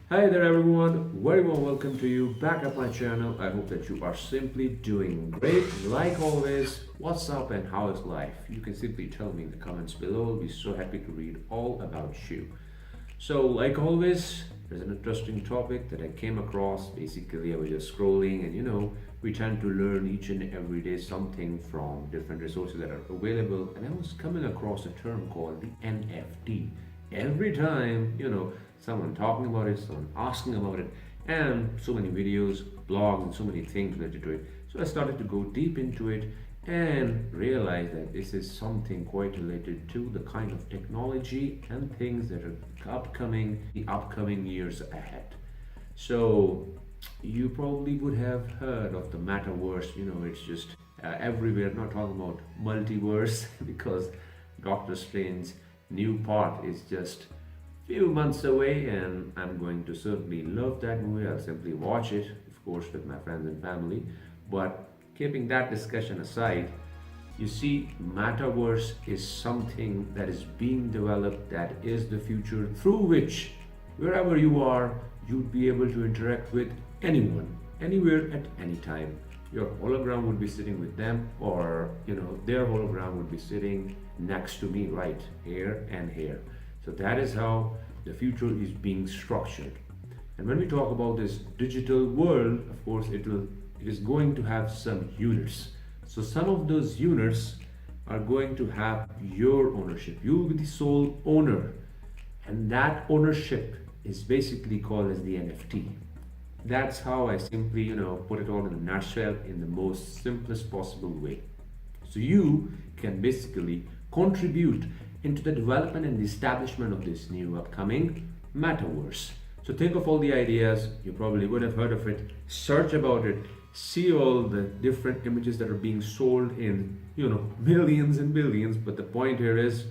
Hi there everyone, very warm welcome to you back at my channel. I hope that you are simply doing great. Like always, what's up and how is life? You can simply tell me in the comments below. I'll be so happy to read all about you. So like always, there's an interesting topic that I came across. Basically, I was just scrolling and we tend to learn each and every day something from different resources that are available, and I was coming across a term called the NFT. Every time, someone talking about it, someone asking about it, and so many videos, blogs, and so many things related to it. So I started to go deep into it and realized that this is something quite related to the kind of technology and things that are the upcoming years ahead. So you probably would have heard of the Metaverse. It's just everywhere. I'm not talking about multiverse because Doctor Strange's new part is just few months away, and I'm going to certainly love that movie. I'll simply watch it, of course, with my friends and family. But keeping that discussion aside, you see, Metaverse is something that is being developed, that is the future through which, wherever you are, you'd be able to interact with anyone, anywhere, at any time. Your hologram would be sitting with them, or their hologram would be sitting next to me right here and here. So that is how the future is being structured. And when we talk about this digital world, of course, it is going to have some units. So some of those units are going to have your ownership. You will be the sole owner, and that ownership is basically called as the NFT. That's how I simply, put it all in a nutshell in the most simplest possible way. So you can basically contribute into the development and the establishment of this new upcoming metaverse. So think of all the ideas, you probably would have heard of it, search about it, see all the different images that are being sold in, millions and billions. But the point here is,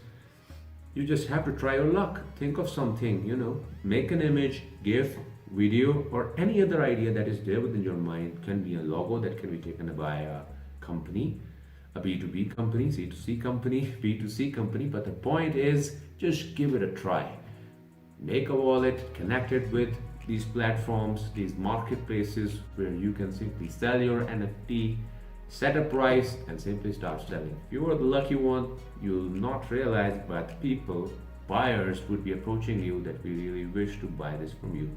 you just have to try your luck. Think of something, make an image, GIF, video, or any other idea that is there within your mind. Can be a logo that can be taken by a company, a B2B company, C2C company, B2C company. But the point is, just give it a try. Make a wallet, connect it with these platforms, these marketplaces where you can simply sell your NFT, set a price, and simply start selling. If you are the lucky one, you'll not realize, but buyers would be approaching you that we really wish to buy this from you.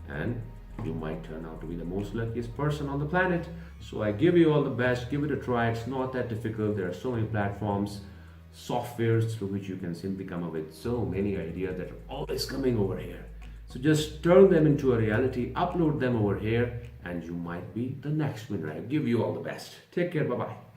And you might turn out to be the most luckiest person on the planet. So I give you all the best. Give it a try. It's not that difficult. There are so many platforms, softwares through which you can simply come up with so many ideas that are always coming over here. So just turn them into a reality, upload them over here, and you might be the next winner. I give you all the best. Take care. Bye-bye.